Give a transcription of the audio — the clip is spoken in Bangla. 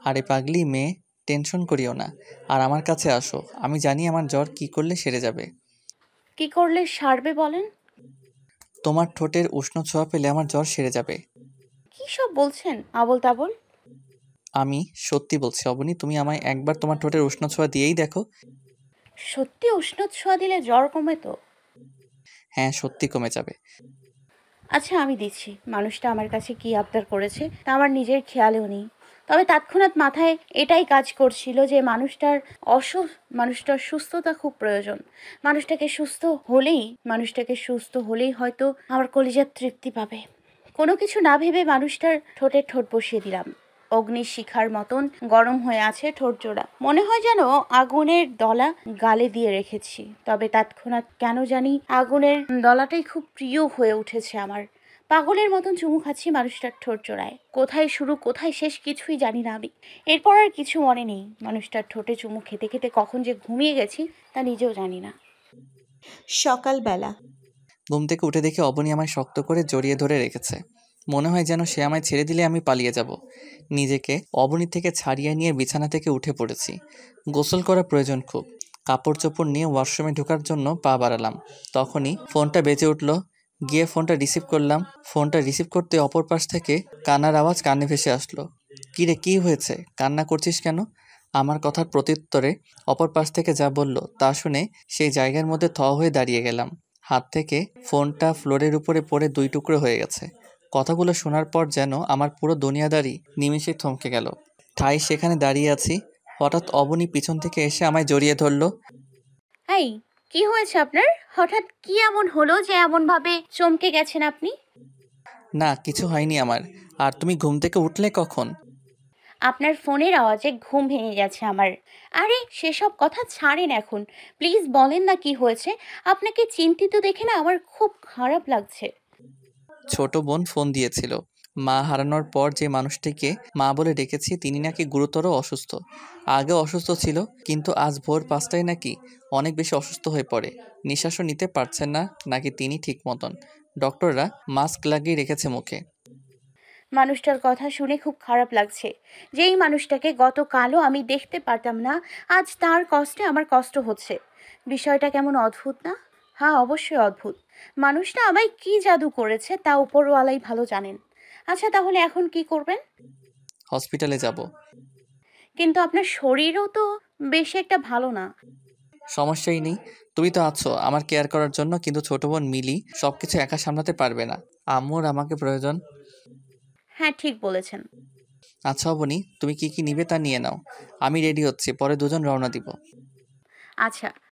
আরে পাগলি মেয়ে, টেনশন করিও না, আর আমার কাছে আসো। আমি জানি আমার জ্বর কি করলে সেরে যাবে। কি করলে সারবে বলেন? তোমার ঠোঁটের উষ্ণ ছোঁয়া পেলে আমার জ্বর সেরে যাবে। কি সব বলছেন আবোল তাবোল? আমি সত্যি বলছি অবনী, তুমি আমায় একবার তোমার ঠোঁটের উষ্ণ ছোঁয়া দিয়েই দেখো। সত্যি উষ্ণ ছোঁয়া দিলে জ্বর কমে তো? হ্যাঁ, সত্যি কমে যাবে। আচ্ছা আমি দিচ্ছি। মানুষটা আমার কাছে কি আবদার করেছে তা আমার নিজের খেয়ালেও নেই। তবে তৎক্ষণাৎ মাথায় এটাই কাজ করছিল যে মানুষটার সুস্থতা খুব প্রয়োজন। মানুষটাকে সুস্থ হলেই হয়তো আমার কলিজার তৃপ্তি পাবে। কোনো কিছু না ভেবে মানুষটার ঠোঁটে ঠোঁট বসিয়ে দিলাম। অগ্নির শিখার মতন গরম হয়ে আছে ঠোঁট জোড়া, মনে হয় যেন আগুনের দলা গালে দিয়ে রেখেছি। তবে তৎক্ষণাৎ কেন জানি আগুনের দলাটাই খুব প্রিয় হয়ে উঠেছে আমার। পাগলের মতন চুমু খাচ্ছি মানুষটার ঠোঁট জোড়ায়। কোথায় শুরু কোথায় শেষ কিছুই জানি না আমি। এরপর আর কিছু মনে নেই। মানুষটার ঠোঁটে চুমু খেতে খেতে কখন যে ঘুমিয়ে গেছি তা নিজেও জানি না। সকালবেলা। ঘুম থেকে উঠে দেখে অবনী আমায় শক্ত করে জড়িয়ে ধরে রেখেছে। মনে হয় যেন সে আমায় ছেড়ে দিলে আমি পালিয়ে যাব। নিজেকে অবনী থেকে ছাড়িয়ে নিয়ে বিছানা থেকে উঠে পড়েছি। গোসল করা প্রয়োজন খুব। কাপড় চোপড় নিয়ে ওয়াশরুমে ঢোকার জন্য পা বাড়ালাম। তখনই ফোনটা বেজে উঠল। গিয়ে ফোনটা রিসিভ করলাম। ফোনটা রিসিভ করতে অপর পাশ থেকে কান্নার আওয়াজ কানে ভেসে আসলো। কী রে, কী হয়েছে? কান্না করছিস কেন? আমার কথার প্রত্যুত্তরে অপর পাশ থেকে যা বলল তা শুনে সেই জায়গার মধ্যে হয়ে দাঁড়িয়ে গেলাম। হাত থেকে ফোনটা ফ্লোরের উপরে পড়ে দুই টুকরো হয়ে গেছে। কথাগুলো শোনার পর যেন আমার পুরো দুনিয়াদারি নিমেষে থমকে গেল। ঠাই সেখানে দাঁড়িয়ে আছি। হঠাৎ অবনী পিছন থেকে এসে আমায় জড়িয়ে ধরল। এই, কি হয়েছে আপনার? হঠাৎ কি এমন হলো যে এমন ভাবে চমকে গেছেন আপনি? না, কিছু হয়নি আমার। আর তুমি ঘুম থেকে উঠলে কখন? আপনার ফোনের আওয়াজে ঘুম ভেঙে গেছে আমার। আরে সেসব কথা ছাড়েন এখন। প্লিজ বলেন না কি হয়েছে। আপনাকে চিন্তিত দেখে না আমার খুব খারাপ লাগছে। ছোট বোন ফোন দিয়েছিল। মা হারানোর পর যে মানুষটিকে মা বলে ডেকেছি তিনি নাকি গুরুতর অসুস্থ। আগে অসুস্থ ছিল, কিন্তু আজ ভোর ৫টায় নাকি অনেক বেশি অসুস্থ হয়ে পড়ে। নিঃশ্বাসও নিতে পারছেন না নাকি তিনি ঠিক মতন। ডক্টররা মাস্ক লাগিয়ে রেখেছে মুখে। মানুষটার কথা শুনে খুব খারাপ লাগছে। যেই মানুষটাকে গতকালও আমি দেখতে পারতাম না, আজ তার কষ্টে আমার কষ্ট হচ্ছে। বিষয়টা কেমন অদ্ভুত না? হ্যাঁ, অবশ্যই অদ্ভুত। মানুষটা আমায় কি জাদু করেছে তা উপরওয়ালাই ভালো জানেন। আচ্ছা তাহলে এখন কি করবেন? হসপিটালে যাব। কিন্তু আপনার শরীরও তো বেশি একটা ভালো না। সমস্যাই নেই, তুমি তো আছো আমার কেয়ার করার জন্য, কিন্তু ছোট বোন মিলি সবকিছু একা সামলাতে পারবে না। আম্মুর আমাকে প্রয়োজন। হ্যাঁ, ঠিক বলেছেন। আচ্ছা অবনি, তুমি কি কি নিবে তা নিয়ে নাও। আমি রেডি হচ্ছি, পরে দুজন রওনা দিব। আচ্ছা।